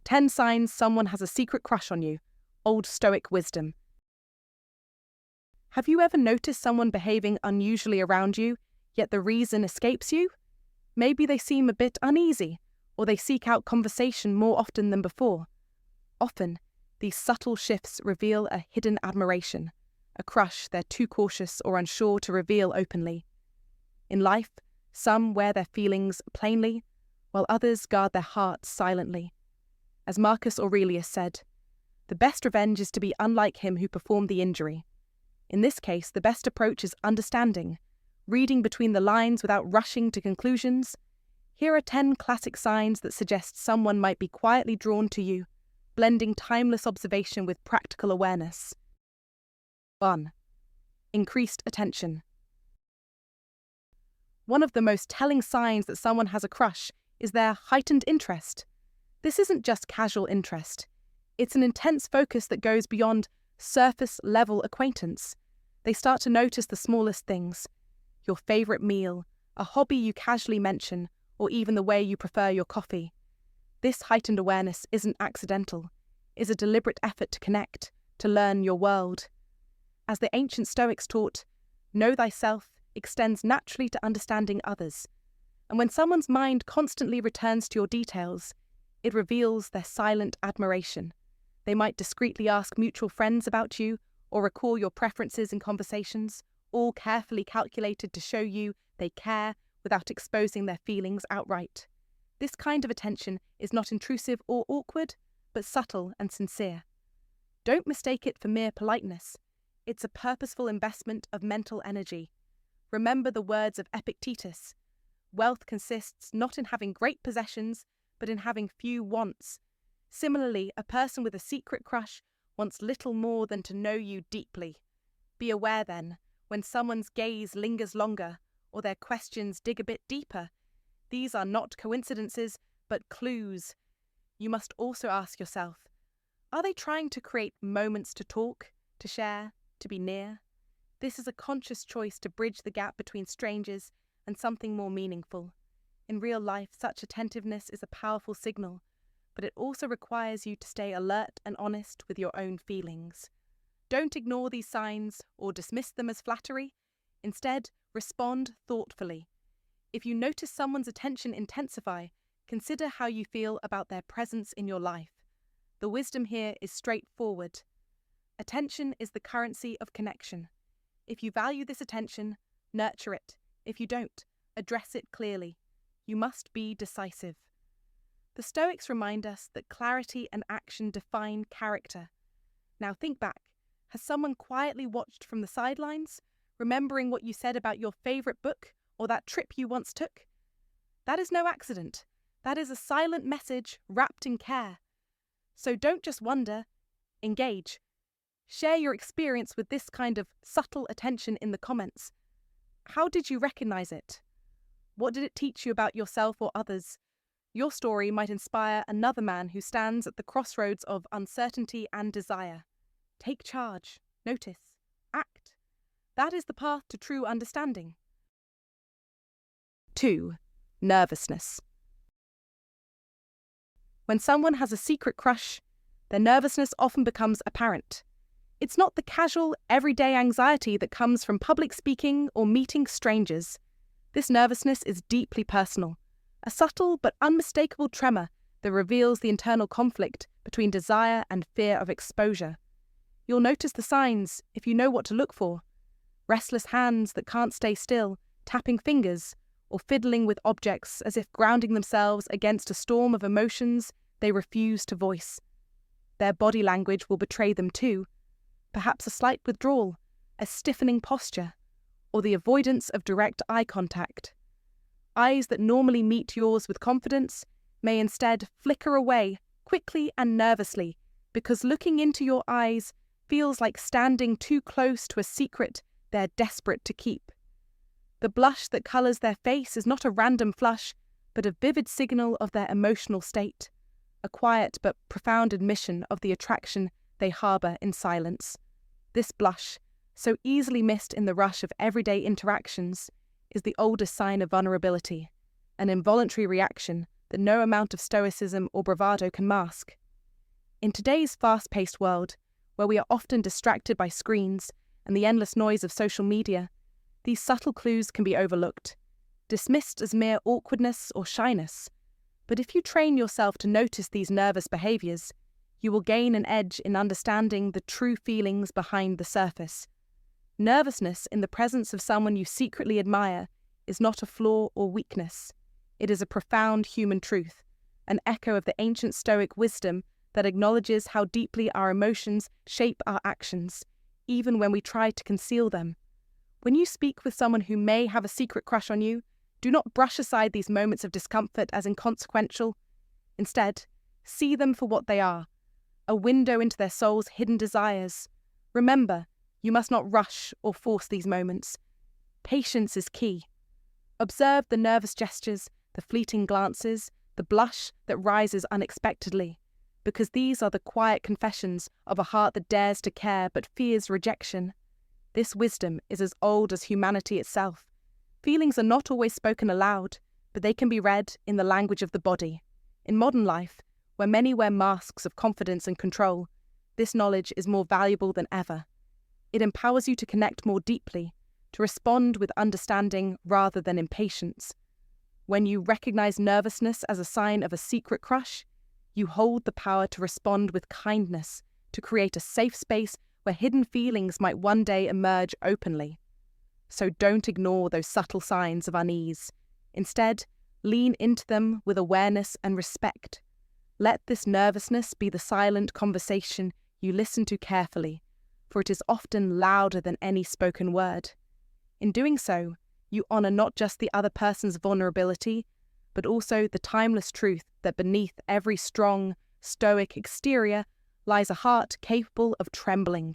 10 signs someone has a secret crush on you. Old Stoic wisdom. Have you ever noticed someone behaving unusually around you, yet the reason escapes you? Maybe they seem a bit uneasy, or they seek out conversation more often than before. Often, these subtle shifts reveal a hidden admiration, a crush they're too cautious or unsure to reveal openly. In life, some wear their feelings plainly, while others guard their hearts silently. As Marcus Aurelius said, "The best revenge is to be unlike him who performed the injury." In this case, the best approach is understanding, reading between the lines without rushing to conclusions. Here are 10 classic signs that suggest someone might be quietly drawn to you, blending timeless observation with practical awareness. 1. Increased attention. One of the most telling signs that someone has a crush is their heightened interest. This isn't just casual interest. It's an intense focus that goes beyond surface-level acquaintance. They start to notice the smallest things: your favorite meal, a hobby you casually mention, or even the way you prefer your coffee. This heightened awareness isn't accidental. It's a deliberate effort to connect, to learn your world. As the ancient Stoics taught, know thyself extends naturally to understanding others. And when someone's mind constantly returns to your details, it reveals their silent admiration. They might discreetly ask mutual friends about you or recall your preferences in conversations, all carefully calculated to show you they care without exposing their feelings outright. This kind of attention is not intrusive or awkward, but subtle and sincere. Don't mistake it for mere politeness. It's a purposeful investment of mental energy. Remember the words of Epictetus: "Wealth consists not in having great possessions, but in having few wants." Similarly, a person with a secret crush wants little more than to know you deeply. Be aware then, when someone's gaze lingers longer, or their questions dig a bit deeper. These are not coincidences, but clues. You must also ask yourself, are they trying to create moments to talk, to share, to be near? This is a conscious choice to bridge the gap between strangers and something more meaningful. In real life, such attentiveness is a powerful signal, but it also requires you to stay alert and honest with your own feelings. Don't ignore these signs or dismiss them as flattery. Instead, respond thoughtfully. If you notice someone's attention intensify, consider how you feel about their presence in your life. The wisdom here is straightforward. Attention is the currency of connection. If you value this attention, nurture it. If you don't, address it clearly. You must be decisive. The Stoics remind us that clarity and action define character. Now think back. Has someone quietly watched from the sidelines, remembering what you said about your favorite book or that trip you once took? That is no accident. That is a silent message wrapped in care. So don't just wonder, engage. Share your experience with this kind of subtle attention in the comments. How did you recognize it? What did it teach you about yourself or others? Your story might inspire another man who stands at the crossroads of uncertainty and desire. Take charge, notice, act. That is the path to true understanding. 2. Nervousness. When someone has a secret crush, their nervousness often becomes apparent. It's not the casual, everyday anxiety that comes from public speaking or meeting strangers. This nervousness is deeply personal, a subtle but unmistakable tremor that reveals the internal conflict between desire and fear of exposure. You'll notice the signs if you know what to look for: restless hands that can't stay still, tapping fingers, or fiddling with objects as if grounding themselves against a storm of emotions they refuse to voice. Their body language will betray them too. Perhaps a slight withdrawal, a stiffening posture, or the avoidance of direct eye contact. Eyes that normally meet yours with confidence may instead flicker away quickly and nervously, because looking into your eyes feels like standing too close to a secret they're desperate to keep. The blush that colours their face is not a random flush, but a vivid signal of their emotional state, a quiet but profound admission of the attraction they harbour in silence. This blush, so easily missed in the rush of everyday interactions, is the oldest sign of vulnerability, an involuntary reaction that no amount of stoicism or bravado can mask. In today's fast-paced world, where we are often distracted by screens and the endless noise of social media, these subtle clues can be overlooked, dismissed as mere awkwardness or shyness. But if you train yourself to notice these nervous behaviors, you will gain an edge in understanding the true feelings behind the surface. Nervousness in the presence of someone you secretly admire is not a flaw or weakness. It is a profound human truth, an echo of the ancient Stoic wisdom that acknowledges how deeply our emotions shape our actions, even when we try to conceal them. When you speak with someone who may have a secret crush on you, do not brush aside these moments of discomfort as inconsequential. Instead, see them for what they are, a window into their soul's hidden desires. Remember, you must not rush or force these moments. Patience is key. Observe the nervous gestures, the fleeting glances, the blush that rises unexpectedly, because these are the quiet confessions of a heart that dares to care but fears rejection. This wisdom is as old as humanity itself. Feelings are not always spoken aloud, but they can be read in the language of the body. In modern life, where many wear masks of confidence and control, this knowledge is more valuable than ever. It empowers you to connect more deeply, to respond with understanding rather than impatience. When you recognize nervousness as a sign of a secret crush, you hold the power to respond with kindness, to create a safe space where hidden feelings might one day emerge openly. So don't ignore those subtle signs of unease. Instead, lean into them with awareness and respect. Let this nervousness be the silent conversation you listen to carefully, for it is often louder than any spoken word. In doing so, you honor not just the other person's vulnerability, but also the timeless truth that beneath every strong, stoic exterior lies a heart capable of trembling.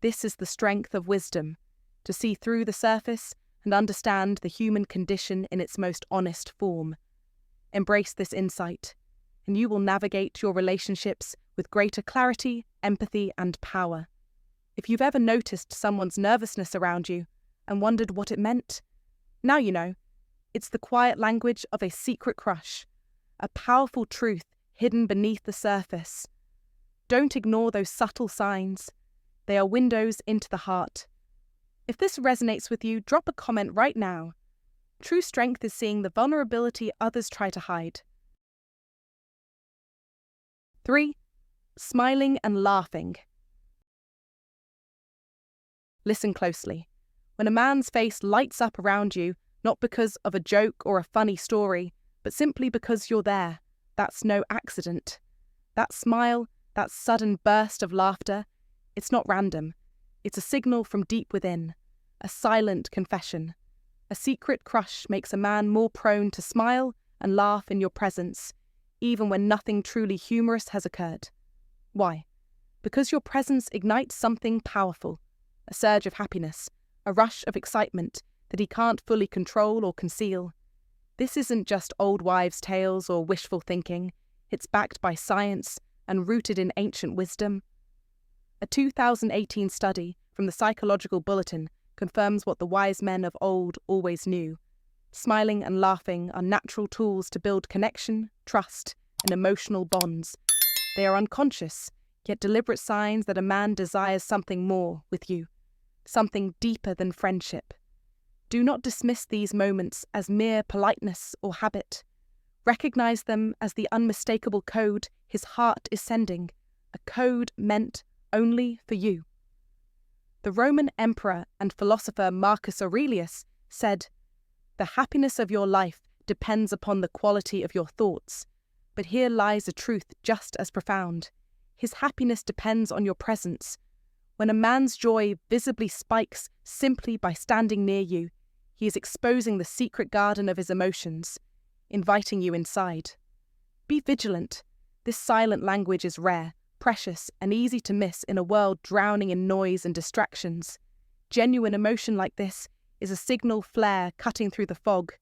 This is the strength of wisdom, to see through the surface and understand the human condition in its most honest form. Embrace this insight, and you will navigate your relationships with greater clarity, empathy, and power. If you've ever noticed someone's nervousness around you and wondered what it meant, now you know. It's the quiet language of a secret crush, a powerful truth hidden beneath the surface. Don't ignore those subtle signs. They are windows into the heart. If this resonates with you, drop a comment right now. True strength is seeing the vulnerability others try to hide. 3. Smiling and laughing. Listen closely. When a man's face lights up around you, not because of a joke or a funny story, but simply because you're there, that's no accident. That smile, that sudden burst of laughter, it's not random. It's a signal from deep within, a silent confession. A secret crush makes a man more prone to smile and laugh in your presence, even when nothing truly humorous has occurred. Why? Because your presence ignites something powerful, a surge of happiness, a rush of excitement that he can't fully control or conceal. This isn't just old wives' tales or wishful thinking. It's backed by science and rooted in ancient wisdom. A 2018 study from the Psychological Bulletin confirms what the wise men of old always knew. Smiling and laughing are natural tools to build connection, trust, and emotional bonds. They are unconscious, yet deliberate signs that a man desires something more with you, something deeper than friendship. Do not dismiss these moments as mere politeness or habit. Recognize them as the unmistakable code his heart is sending, a code meant only for you. The Roman emperor and philosopher Marcus Aurelius said, "The happiness of your life depends upon the quality of your thoughts." But here lies a truth just as profound. His happiness depends on your presence. When a man's joy visibly spikes simply by standing near you, he is exposing the secret garden of his emotions, inviting you inside. Be vigilant. This silent language is rare, precious, and easy to miss in a world drowning in noise and distractions. Genuine emotion like this is a signal flare cutting through the fog.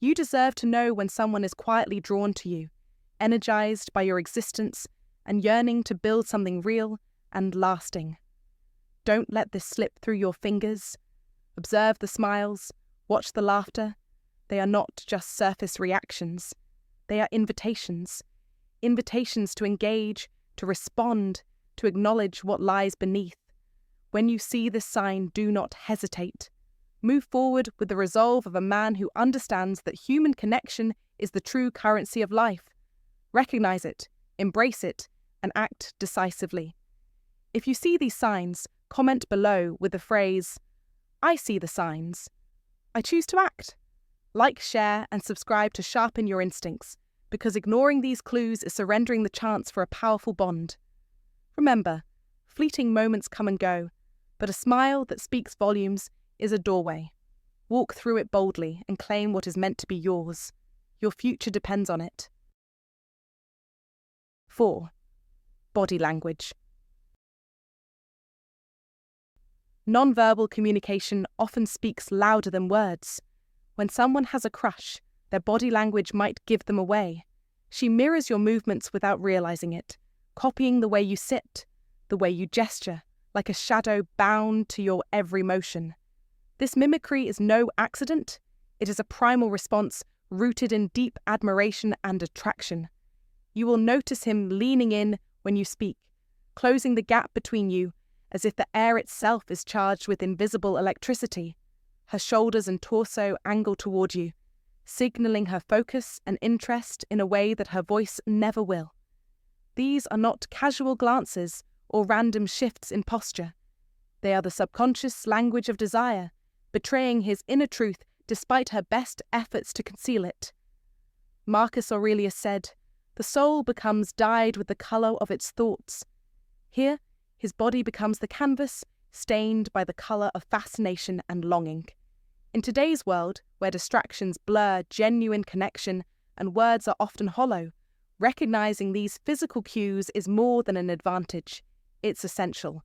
You deserve to know when someone is quietly drawn to you, energized by your existence and yearning to build something real and lasting. Don't let this slip through your fingers. Observe the smiles, watch the laughter. They are not just surface reactions. They are invitations. Invitations to engage, to respond, to acknowledge what lies beneath. When you see this sign, do not hesitate. Move forward with the resolve of a man who understands that human connection is the true currency of life. Recognize it, embrace it, and act decisively. If you see these signs, comment below with the phrase, "I see the signs. I choose to act." Like, share, and subscribe to sharpen your instincts, because ignoring these clues is surrendering the chance for a powerful bond. Remember, fleeting moments come and go, but a smile that speaks volumes is a doorway. Walk through it boldly and claim what is meant to be yours. Your future depends on it. 4. Body language. Non-verbal communication often speaks louder than words. When someone has a crush, their body language might give them away. She mirrors your movements without realizing it, copying the way you sit, the way you gesture, like a shadow bound to your every motion. This mimicry is no accident. It is a primal response rooted in deep admiration and attraction. You will notice him leaning in when you speak, closing the gap between you as if the air itself is charged with invisible electricity. Her shoulders and torso angle toward you, signaling her focus and interest in a way that her voice never will. These are not casual glances or random shifts in posture. They are the subconscious language of desire, betraying his inner truth despite her best efforts to conceal it. Marcus Aurelius said, "The soul becomes dyed with the colour of its thoughts." Here, his body becomes the canvas, stained by the colour of fascination and longing. In today's world, where distractions blur genuine connection and words are often hollow, recognizing these physical cues is more than an advantage. It's essential.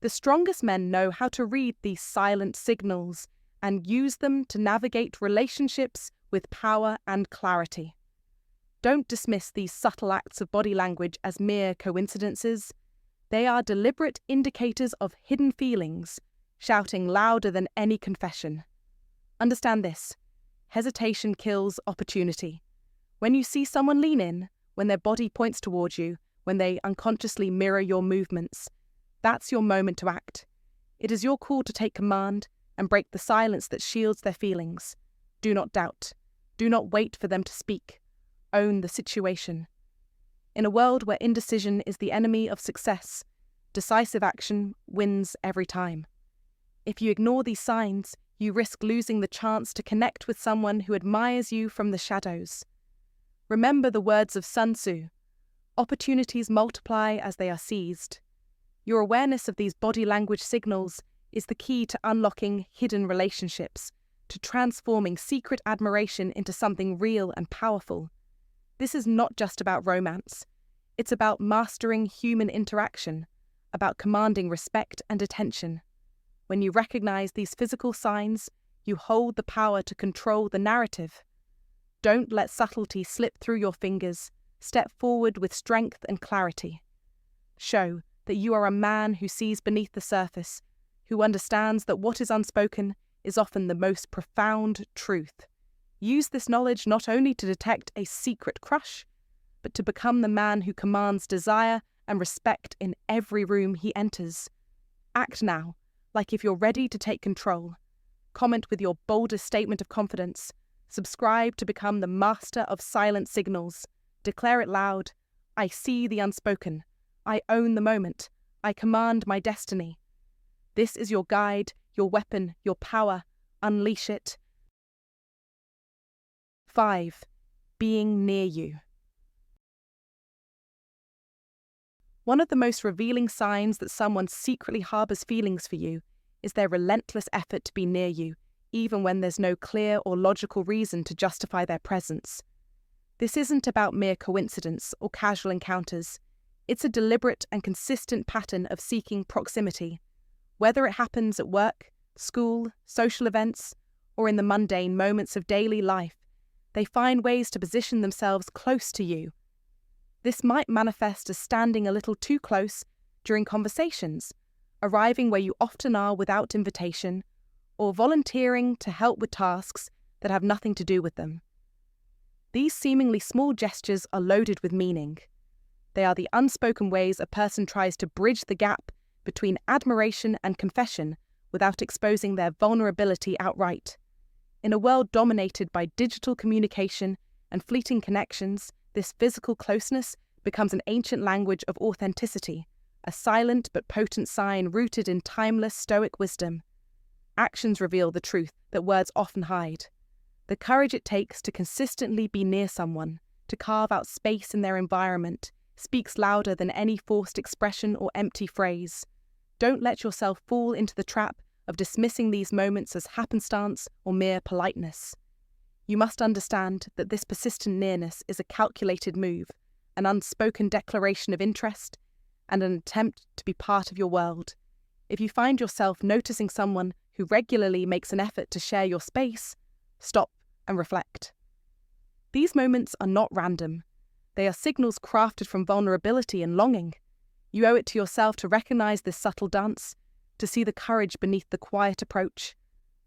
The strongest men know how to read these silent signals and use them to navigate relationships with power and clarity. Don't dismiss these subtle acts of body language as mere coincidences. They are deliberate indicators of hidden feelings, shouting louder than any confession. Understand this: hesitation kills opportunity. When you see someone lean in, when their body points towards you, when they unconsciously mirror your movements, that's your moment to act. It is your call to take command and break the silence that shields their feelings. Do not doubt. Do not wait for them to speak. Own the situation. In a world where indecision is the enemy of success, decisive action wins every time. If you ignore these signs, you risk losing the chance to connect with someone who admires you from the shadows. Remember the words of Sun Tzu: opportunities multiply as they are seized. Your awareness of these body language signals is the key to unlocking hidden relationships, to transforming secret admiration into something real and powerful. This is not just about romance. It's about mastering human interaction, about commanding respect and attention. When you recognize these physical signs, you hold the power to control the narrative. Don't let subtlety slip through your fingers. Step forward with strength and clarity. Show that you are a man who sees beneath the surface, who understands that what is unspoken is often the most profound truth. Use this knowledge not only to detect a secret crush, but to become the man who commands desire and respect in every room he enters. Act now, like if you're ready to take control. Comment with your boldest statement of confidence. Subscribe to become the master of silent signals. Declare it loud: I see the unspoken. I own the moment. I command my destiny. This is your guide, your weapon, your power. Unleash it. 5. Being near you. One of the most revealing signs that someone secretly harbours feelings for you is their relentless effort to be near you, even when there's no clear or logical reason to justify their presence. This isn't about mere coincidence or casual encounters. It's a deliberate and consistent pattern of seeking proximity. Whether it happens at work, school, social events, or in the mundane moments of daily life, they find ways to position themselves close to you. This might manifest as standing a little too close during conversations, arriving where you often are without invitation, or volunteering to help with tasks that have nothing to do with them. These seemingly small gestures are loaded with meaning. They are the unspoken ways a person tries to bridge the gap between admiration and confession without exposing their vulnerability outright. In a world dominated by digital communication and fleeting connections, this physical closeness becomes an ancient language of authenticity, a silent but potent sign rooted in timeless Stoic wisdom. Actions reveal the truth that words often hide. The courage it takes to consistently be near someone, to carve out space in their environment, speaks louder than any forced expression or empty phrase. Don't let yourself fall into the trap of dismissing these moments as happenstance or mere politeness. You must understand that this persistent nearness is a calculated move, an unspoken declaration of interest, and an attempt to be part of your world. If you find yourself noticing someone who regularly makes an effort to share your space, stop and reflect. These moments are not random. They are signals crafted from vulnerability and longing. You owe it to yourself to recognize this subtle dance, to see the courage beneath the quiet approach.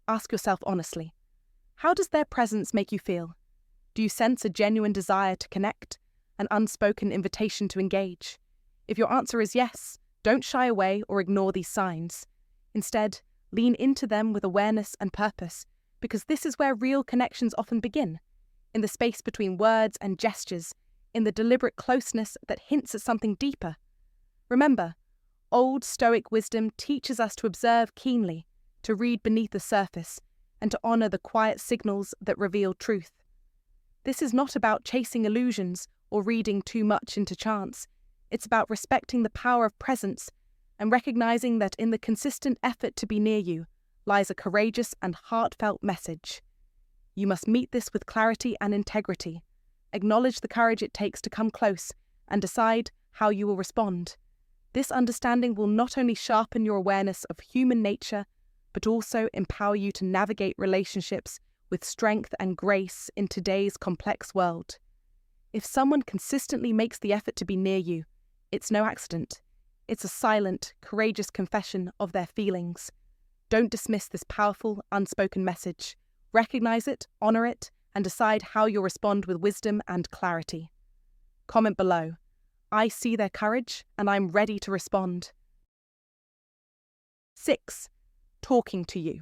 Ask yourself honestly, how does their presence make you feel? Do you sense a genuine desire to connect, an unspoken invitation to engage? If your answer is yes, don't shy away or ignore these signs. Instead, lean into them with awareness and purpose, because this is where real connections often begin, in the space between words and gestures, in the deliberate closeness that hints at something deeper. Remember, Old Stoic wisdom teaches us to observe keenly, to read beneath the surface, and to honor the quiet signals that reveal truth. This is not about chasing illusions or reading too much into chance. It's about respecting the power of presence and recognizing that in the consistent effort to be near you lies a courageous and heartfelt message. You must meet this with clarity and integrity. Acknowledge the courage it takes to come close and decide how you will respond. This understanding will not only sharpen your awareness of human nature, but also empower you to navigate relationships with strength and grace in today's complex world. If someone consistently makes the effort to be near you, it's no accident. It's a silent, courageous confession of their feelings. Don't dismiss this powerful, unspoken message. Recognize it, honor it, and decide how you'll respond with wisdom and clarity. Comment below. I see their courage, and I'm ready to respond. 6. Talking to you.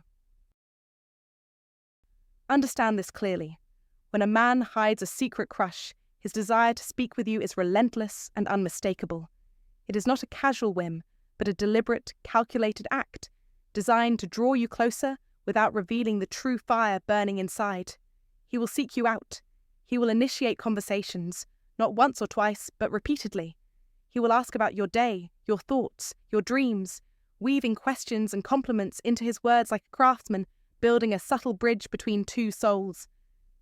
Understand this clearly. When a man hides a secret crush, his desire to speak with you is relentless and unmistakable. It is not a casual whim, but a deliberate, calculated act, designed to draw you closer without revealing the true fire burning inside. He will seek you out. He will initiate conversations, not once or twice, but repeatedly. He will ask about your day, your thoughts, your dreams, weaving questions and compliments into his words like a craftsman building a subtle bridge between two souls.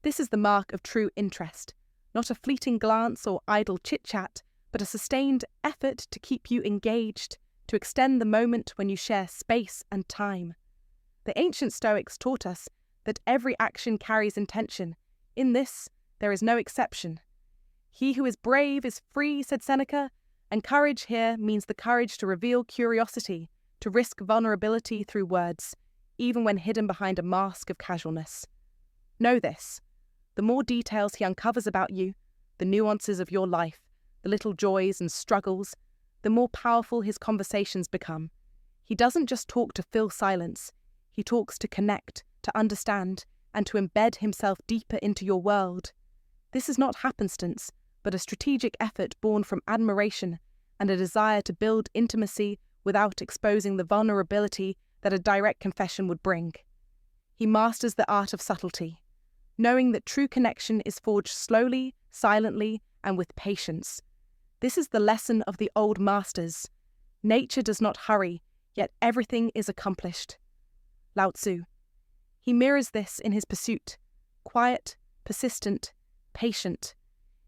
This is the mark of true interest, not a fleeting glance or idle chit-chat, but a sustained effort to keep you engaged, to extend the moment when you share space and time. The ancient Stoics taught us that every action carries intention. In this, there is no exception. He who is brave is free, said Seneca, and courage here means the courage to reveal curiosity, to risk vulnerability through words, even when hidden behind a mask of casualness. Know this. The more details he uncovers about you, the nuances of your life, the little joys and struggles, the more powerful his conversations become. He doesn't just talk to fill silence. He talks to connect, to understand, and to embed himself deeper into your world. This is not happenstance, but a strategic effort born from admiration and a desire to build intimacy without exposing the vulnerability that a direct confession would bring. He masters the art of subtlety, knowing that true connection is forged slowly, silently, and with patience. This is the lesson of the old masters. Nature does not hurry, yet everything is accomplished. Lao Tzu. He mirrors this in his pursuit. Quiet, persistent, patient.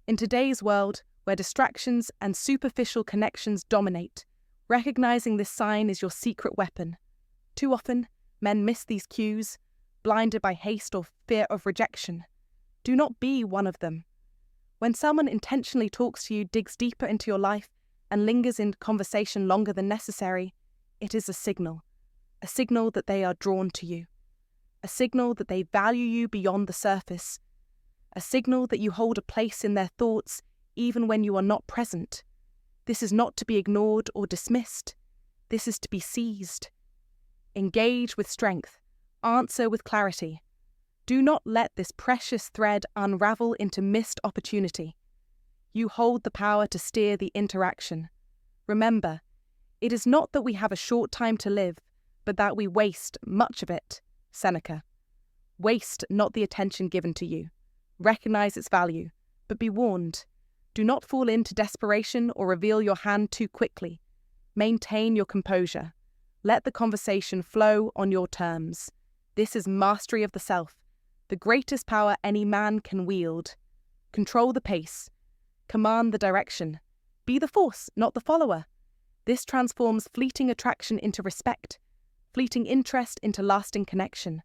In today's world, where distractions and superficial connections dominate, recognizing this sign is your secret weapon. Too often, men miss these cues, blinded by haste or fear of rejection. Do not be one of them. When someone intentionally talks to you, digs deeper into your life, and lingers in conversation longer than necessary, it is a signal that they are drawn to you, a signal that they value you beyond the surface, a signal that you hold a place in their thoughts even when you are not present. This is not to be ignored or dismissed. This is to be seized. Engage with strength. Answer with clarity. Do not let this precious thread unravel into missed opportunity. You hold the power to steer the interaction. Remember, it is not that we have a short time to live, but that we waste much of it. Seneca. Waste not the attention given to you. Recognize its value, but be warned. Do not fall into desperation or reveal your hand too quickly. Maintain your composure. Let the conversation flow on your terms. This is mastery of the self, the greatest power any man can wield. Control the pace. Command the direction. Be the force, not the follower. This transforms fleeting attraction into respect, fleeting interest into lasting connection.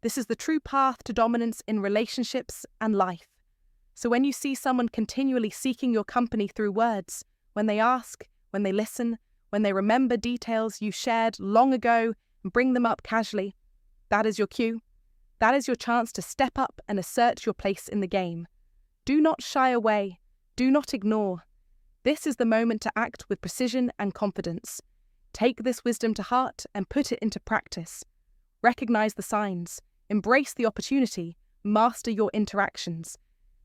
This is the true path to dominance in relationships and life. So when you see someone continually seeking your company through words, when they ask, when they listen, when they remember details you shared long ago and bring them up casually, that is your cue. That is your chance to step up and assert your place in the game. Do not shy away. Do not ignore. This is the moment to act with precision and confidence. Take this wisdom to heart and put it into practice. Recognize the signs. Embrace the opportunity. Master your interactions.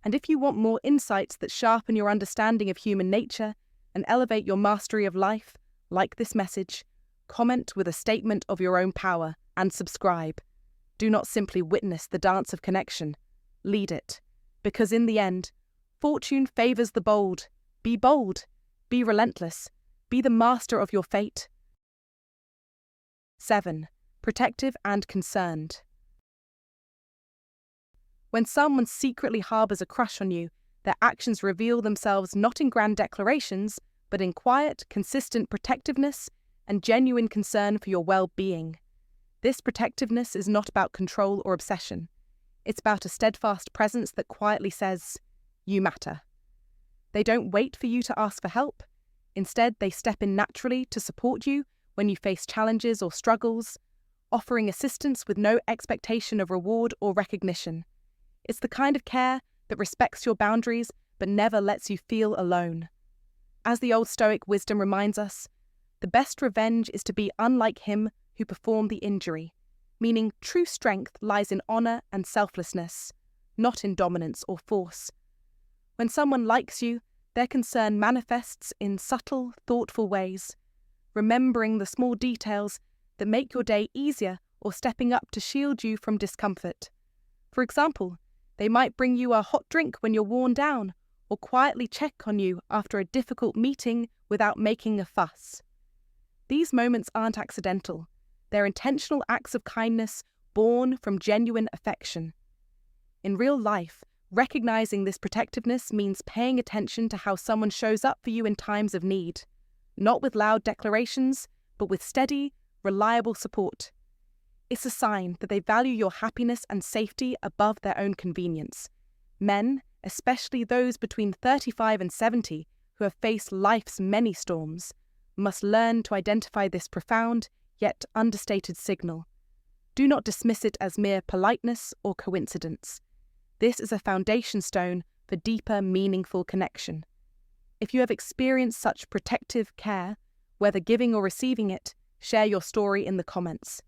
And if you want more insights that sharpen your understanding of human nature and elevate your mastery of life, like this message, comment with a statement of your own power and subscribe. Do not simply witness the dance of connection. Lead it. Because in the end, fortune favors the bold. Be bold. Be relentless. Be the master of your fate. 7. Protective and concerned. When someone secretly harbors a crush on you, their actions reveal themselves not in grand declarations, but in quiet, consistent protectiveness and genuine concern for your well-being. This protectiveness is not about control or obsession. It's about a steadfast presence that quietly says, "You matter." They don't wait for you to ask for help. Instead, they step in naturally to support you when you face challenges or struggles, offering assistance with no expectation of reward or recognition. It's the kind of care that respects your boundaries but never lets you feel alone. As the Old Stoic wisdom reminds us, the best revenge is to be unlike him who performed the injury, meaning true strength lies in honor and selflessness, not in dominance or force. When someone likes you, their concern manifests in subtle, thoughtful ways, remembering the small details that make your day easier or stepping up to shield you from discomfort. For example, they might bring you a hot drink when you're worn down, or quietly check on you after a difficult meeting without making a fuss. These moments aren't accidental. They're intentional acts of kindness born from genuine affection. In real life, recognizing this protectiveness means paying attention to how someone shows up for you in times of need, not with loud declarations, but with steady, reliable support. It's a sign that they value your happiness and safety above their own convenience. Men, especially those between 35 and 70 who have faced life's many storms, must learn to identify this profound yet understated signal. Do not dismiss it as mere politeness or coincidence. This is a foundation stone for deeper, meaningful connection. If you have experienced such protective care, whether giving or receiving it, share your story in the comments.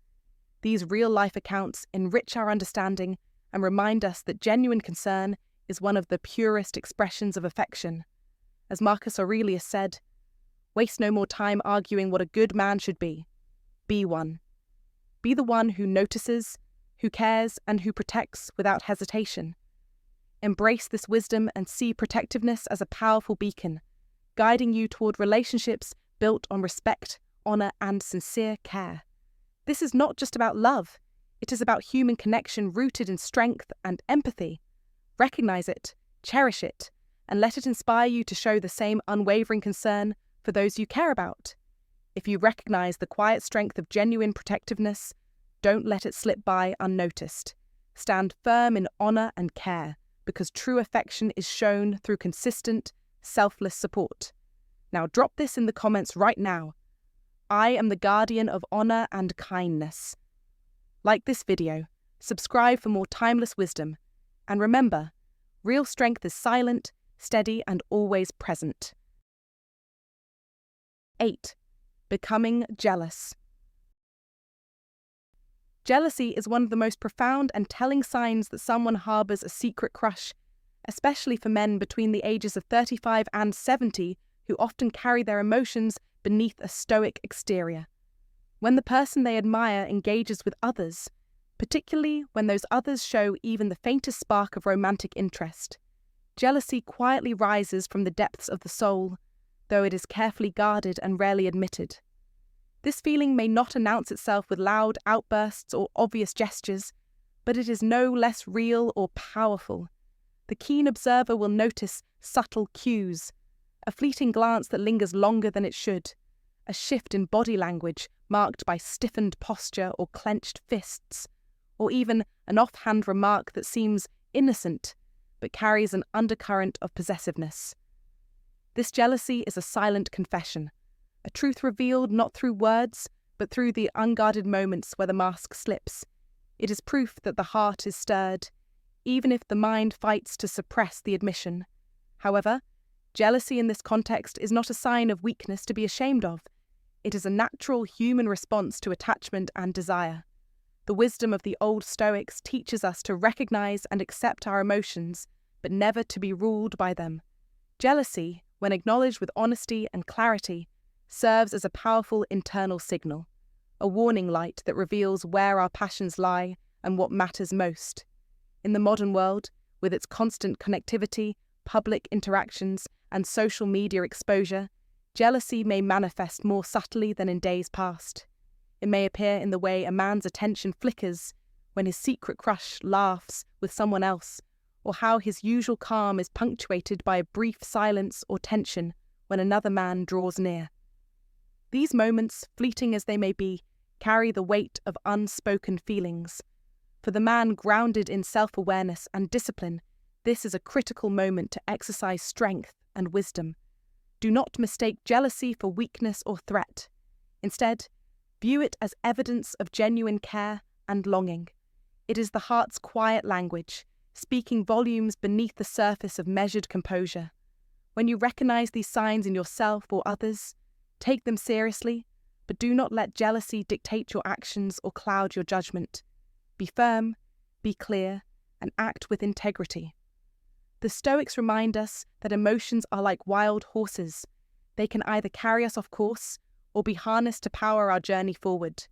These real-life accounts enrich our understanding and remind us that genuine concern is one of the purest expressions of affection. As Marcus Aurelius said, "Waste no more time arguing what a good man should be. Be one. Be the one who notices, who cares, and who protects without hesitation. Embrace this wisdom and see protectiveness as a powerful beacon, guiding you toward relationships built on respect, honor, and sincere care. This is not just about love. It is about human connection rooted in strength and empathy. Recognize it, cherish it, and let it inspire you to show the same unwavering concern for those you care about. If you recognize the quiet strength of genuine protectiveness, don't let it slip by unnoticed. Stand firm in honor and care, because true affection is shown through consistent, selfless support. Now drop this in the comments right now. I am the guardian of honor and kindness. Like this video, subscribe for more timeless wisdom, and remember, Real strength is silent, steady, and always present. 8. Becoming jealous. Jealousy is one of the most profound and telling signs that someone harbours a secret crush, especially for men between the ages of 35 and 70 who often carry their emotions beneath a stoic exterior. When the person they admire engages with others, particularly when those others show even the faintest spark of romantic interest, jealousy quietly rises from the depths of the soul, though it is carefully guarded and rarely admitted. This feeling may not announce itself with loud outbursts or obvious gestures, but it is no less real or powerful. The keen observer will notice subtle cues, a fleeting glance that lingers longer than it should, a shift in body language marked by stiffened posture or clenched fists, or even an offhand remark that seems innocent but carries an undercurrent of possessiveness. This jealousy is a silent confession, a truth revealed not through words, but through the unguarded moments where the mask slips. It is proof that the heart is stirred, even if the mind fights to suppress the admission. However, jealousy in this context is not a sign of weakness to be ashamed of. It is a natural human response to attachment and desire. The wisdom of the Old Stoics teaches us to recognize and accept our emotions, but never to be ruled by them. Jealousy, when acknowledged with honesty and clarity, serves as a powerful internal signal, a warning light that reveals where our passions lie and what matters most. In the modern world, with its constant connectivity, public interactions, and social media exposure, jealousy may manifest more subtly than in days past. It may appear in the way a man's attention flickers when his secret crush laughs with someone else, or how his usual calm is punctuated by a brief silence or tension when another man draws near. These moments, fleeting as they may be, carry the weight of unspoken feelings. For the man grounded in self-awareness and discipline, this is a critical moment to exercise strength and wisdom. Do not mistake jealousy for weakness or threat. Instead, view it as evidence of genuine care and longing. It is the heart's quiet language, speaking volumes beneath the surface of measured composure. When you recognize these signs in yourself or others, take them seriously, but do not let jealousy dictate your actions or cloud your judgment. Be firm, be clear, and act with integrity. The Stoics remind us that emotions are like wild horses. They can either carry us off course or be harnessed to power our journey forward.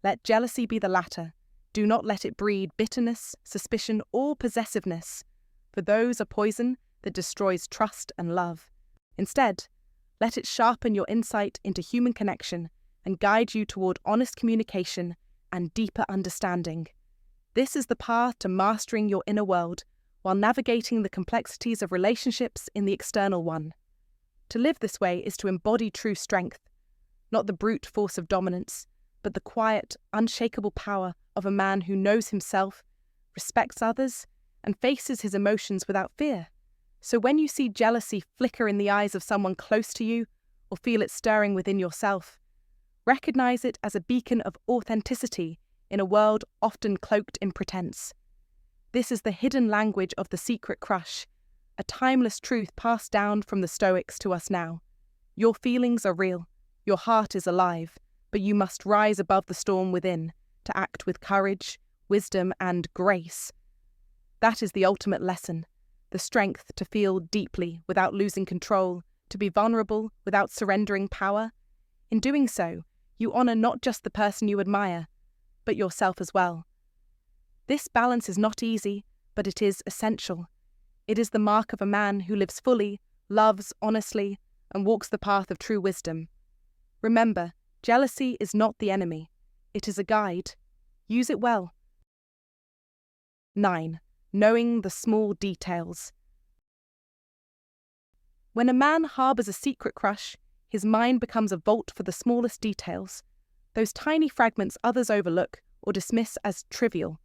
Let jealousy be the latter. Do not let it breed bitterness, suspicion, or possessiveness, for those are poison that destroys trust and love. Instead, let it sharpen your insight into human connection and guide you toward honest communication and deeper understanding. This is the path to mastering your inner world while navigating the complexities of relationships in the external one. To live this way is to embody true strength, not the brute force of dominance, but the quiet, unshakable power of a man who knows himself, respects others, and faces his emotions without fear. So when you see jealousy flicker in the eyes of someone close to you, or feel it stirring within yourself, recognize it as a beacon of authenticity in a world often cloaked in pretense. This is the hidden language of the secret crush, a timeless truth passed down from the Stoics to us now. Your feelings are real, your heart is alive, but you must rise above the storm within to act with courage, wisdom, and grace. That is the ultimate lesson. The strength to feel deeply without losing control, to be vulnerable without surrendering power. In doing so, you honor not just the person you admire, but yourself as well. This balance is not easy, but it is essential. It is the mark of a man who lives fully, loves honestly, and walks the path of true wisdom. Remember, jealousy is not the enemy. It is a guide. Use it well. 9. Knowing the small details. When a man harbours a secret crush, his mind becomes a vault for the smallest details, those tiny fragments others overlook or dismiss as trivial.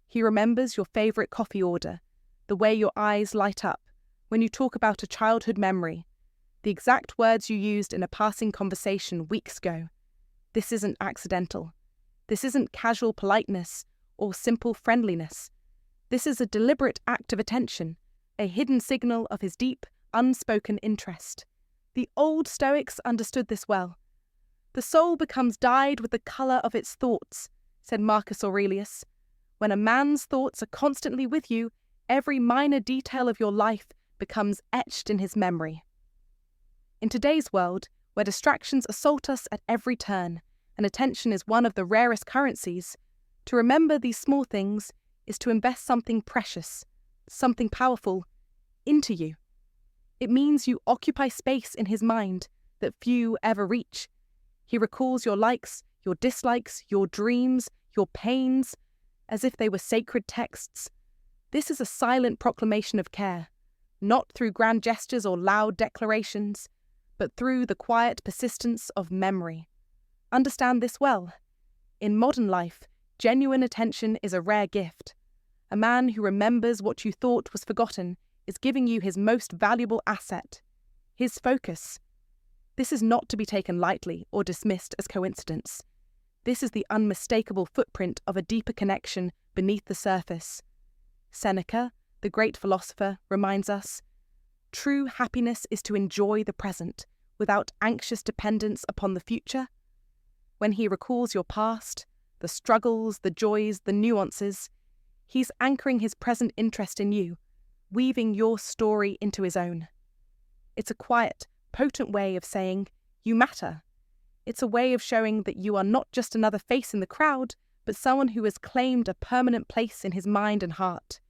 He remembers your favourite coffee order, the way your eyes light up when you talk about a childhood memory, the exact words you used in a passing conversation weeks ago. This isn't accidental. This isn't casual politeness or simple friendliness. This is a deliberate act of attention, a hidden signal of his deep, unspoken interest. The old Stoics understood this well. "The soul becomes dyed with the colour of its thoughts," said Marcus Aurelius. "When a man's thoughts are constantly with you, every minor detail of your life becomes etched in his memory." In today's world, where distractions assault us at every turn, and attention is one of the rarest currencies, to remember these small things is to invest something precious, something powerful, into you. It means you occupy space in his mind that few ever reach. He recalls your likes, your dislikes, your dreams, your pains, as if they were sacred texts. This is a silent proclamation of care, not through grand gestures or loud declarations, but through the quiet persistence of memory. Understand this well. In modern life, genuine attention is a rare gift. A man who remembers what you thought was forgotten is giving you his most valuable asset, his focus. This is not to be taken lightly or dismissed as coincidence. This is the unmistakable footprint of a deeper connection beneath the surface. Seneca, the great philosopher, reminds us, "True happiness is to enjoy the present, without anxious dependence upon the future." When he recalls your past, the struggles, the joys, the nuances, he's anchoring his present interest in you, weaving your story into his own. It's a quiet, potent way of saying, "You matter." It's a way of showing that you are not just another face in the crowd, but someone who has claimed a permanent place in his mind and heart.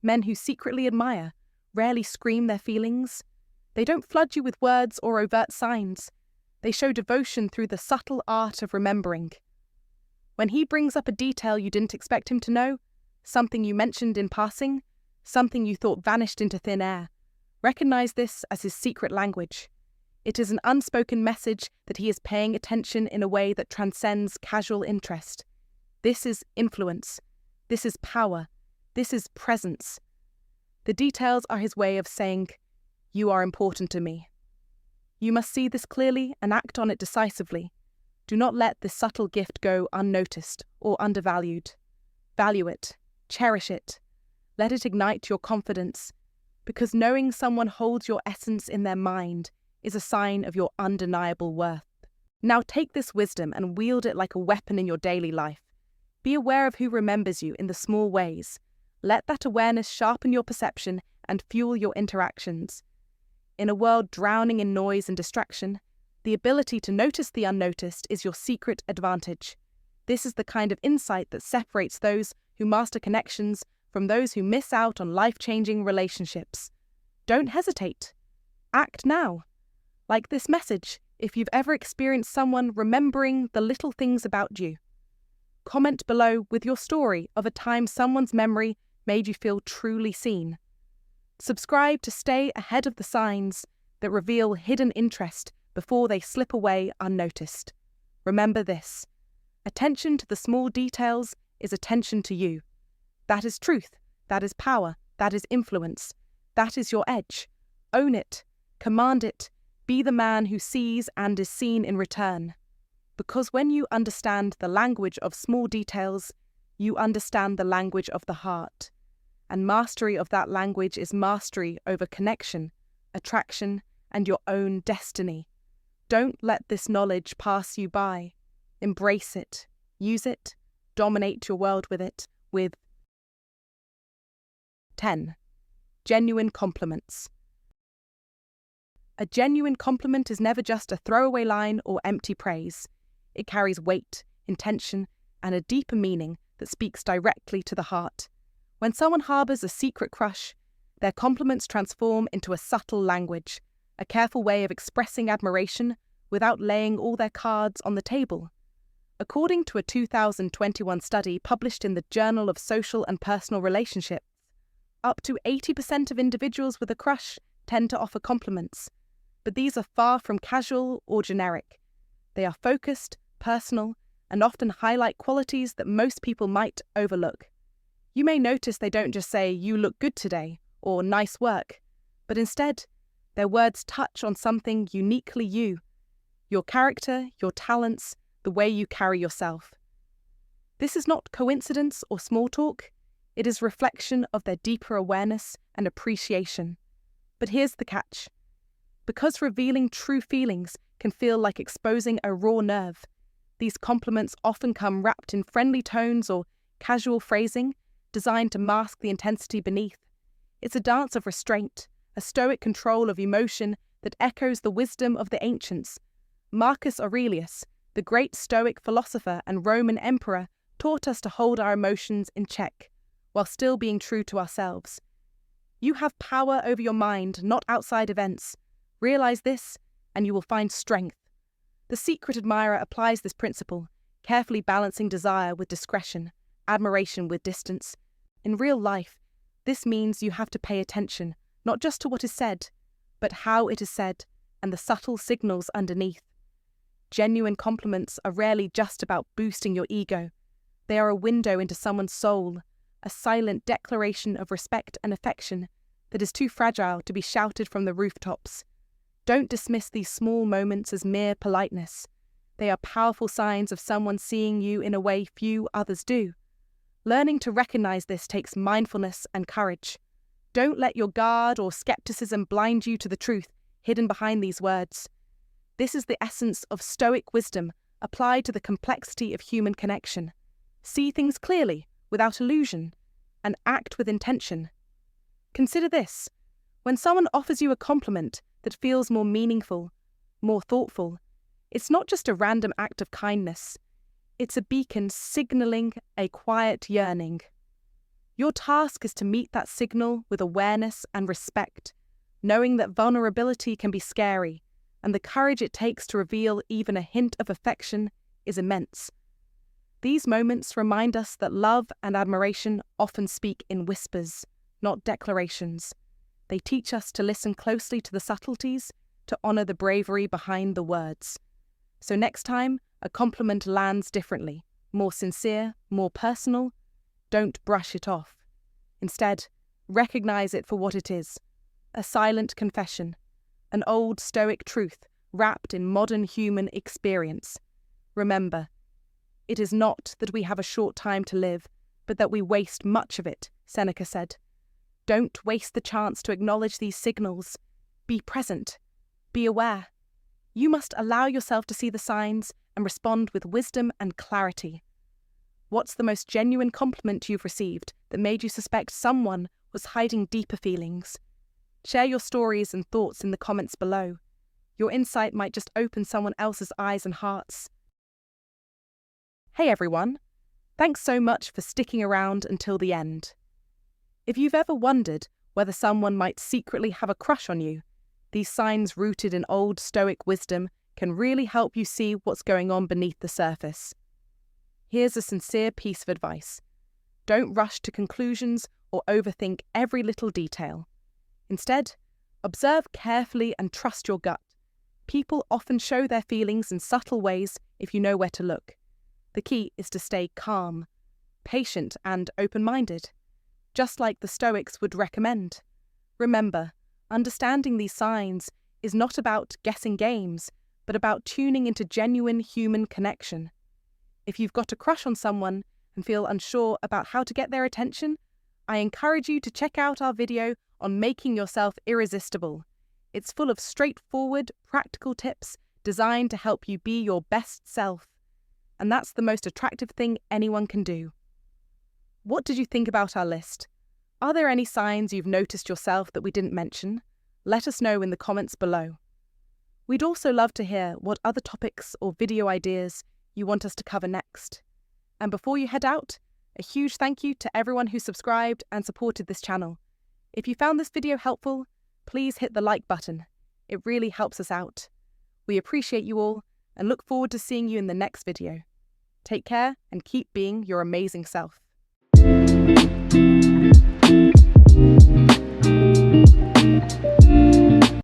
Men who secretly admire rarely scream their feelings. They don't flood you with words or overt signs. They show devotion through the subtle art of remembering. When he brings up a detail you didn't expect him to know, something you mentioned in passing, something you thought vanished into thin air, recognize this as his secret language. It is an unspoken message that he is paying attention in a way that transcends casual interest. This is influence. This is power. This is presence. The details are his way of saying, "You are important to me." You must see this clearly and act on it decisively. Do not let this subtle gift go unnoticed or undervalued. Value it. Cherish it. Let it ignite your confidence, because knowing someone holds your essence in their mind is a sign of your undeniable worth. Now take this wisdom and wield it like a weapon in your daily life. Be aware of who remembers you in the small ways. Let that awareness sharpen your perception and fuel your interactions. In a world drowning in noise and distraction, the ability to notice the unnoticed is your secret advantage. This is the kind of insight that separates those who master connections from those who miss out on life-changing relationships. Don't hesitate. Act now. Like this message, if you've ever experienced someone remembering the little things about you. Comment below with your story of a time someone's memory made you feel truly seen. Subscribe to stay ahead of the signs that reveal hidden interest before they slip away unnoticed. Remember this: attention to the small details is attention to you. That is truth, that is power, that is influence, that is your edge. Own it, command it, be the man who sees and is seen in return. Because when you understand the language of small details, you understand the language of the heart. And mastery of that language is mastery over connection, attraction, and your own destiny. Don't let this knowledge pass you by. Embrace it, use it, dominate your world with it, with 10. Genuine compliments. A genuine compliment is never just a throwaway line or empty praise. It carries weight, intention, and a deeper meaning that speaks directly to the heart. When someone harbours a secret crush, their compliments transform into a subtle language, a careful way of expressing admiration without laying all their cards on the table. According to a 2021 study published in the Journal of Social and Personal Relationships, up to 80% of individuals with a crush tend to offer compliments, but these are far from casual or generic. They are focused, personal, and often highlight qualities that most people might overlook. You may notice they don't just say, "You look good today," or "Nice work," but instead, their words touch on something uniquely you: your character, your talents, the way you carry yourself. This is not coincidence or small talk. It is reflection of their deeper awareness and appreciation. But here's the catch. Because revealing true feelings can feel like exposing a raw nerve, these compliments often come wrapped in friendly tones or casual phrasing designed to mask the intensity beneath. It's a dance of restraint, a stoic control of emotion that echoes the wisdom of the ancients. Marcus Aurelius, the great Stoic philosopher and Roman emperor, taught us to hold our emotions in check, while still being true to ourselves. You have power over your mind, not outside events. Realize this, and you will find strength. The secret admirer applies this principle, carefully balancing desire with discretion, admiration with distance. In real life, this means you have to pay attention, not just to what is said, but how it is said and the subtle signals underneath. Genuine compliments are rarely just about boosting your ego. They are a window into someone's soul, a silent declaration of respect and affection that is too fragile to be shouted from the rooftops. Don't dismiss these small moments as mere politeness. They are powerful signs of someone seeing you in a way few others do. Learning to recognize this takes mindfulness and courage. Don't let your guard or skepticism blind you to the truth hidden behind these words. This is the essence of Stoic wisdom applied to the complexity of human connection. See things clearly, without illusion, and act with intention. Consider this. When someone offers you a compliment that feels more meaningful, more thoughtful, it's not just a random act of kindness. It's a beacon signaling a quiet yearning. Your task is to meet that signal with awareness and respect, knowing that vulnerability can be scary, and the courage it takes to reveal even a hint of affection is immense. These moments remind us that love and admiration often speak in whispers, not declarations. They teach us to listen closely to the subtleties, to honor the bravery behind the words. So next time a compliment lands differently, more sincere, more personal, don't brush it off. Instead, recognize it for what it is, a silent confession, an old Stoic truth wrapped in modern human experience. Remember, it is not that we have a short time to live, but that we waste much of it, Seneca said. Don't waste the chance to acknowledge these signals. Be present. Be aware. You must allow yourself to see the signs and respond with wisdom and clarity. What's the most genuine compliment you've received that made you suspect someone was hiding deeper feelings? Share your stories and thoughts in the comments below. Your insight might just open someone else's eyes and hearts. Hey everyone, thanks so much for sticking around until the end. If you've ever wondered whether someone might secretly have a crush on you, these signs rooted in old Stoic wisdom can really help you see what's going on beneath the surface. Here's a sincere piece of advice. Don't rush to conclusions or overthink every little detail. Instead, observe carefully and trust your gut. People often show their feelings in subtle ways if you know where to look. The key is to stay calm, patient and open-minded, just like the Stoics would recommend. Remember, understanding these signs is not about guessing games, but about tuning into genuine human connection. If you've got a crush on someone and feel unsure about how to get their attention, I encourage you to check out our video on making yourself irresistible. It's full of straightforward, practical tips designed to help you be your best self. And that's the most attractive thing anyone can do. What did you think about our list? Are there any signs you've noticed yourself that we didn't mention? Let us know in the comments below. We'd also love to hear what other topics or video ideas you want us to cover next. And before you head out, a huge thank you to everyone who subscribed and supported this channel. If you found this video helpful, please hit the like button. It really helps us out. We appreciate you all and look forward to seeing you in the next video. Take care and keep being your amazing self.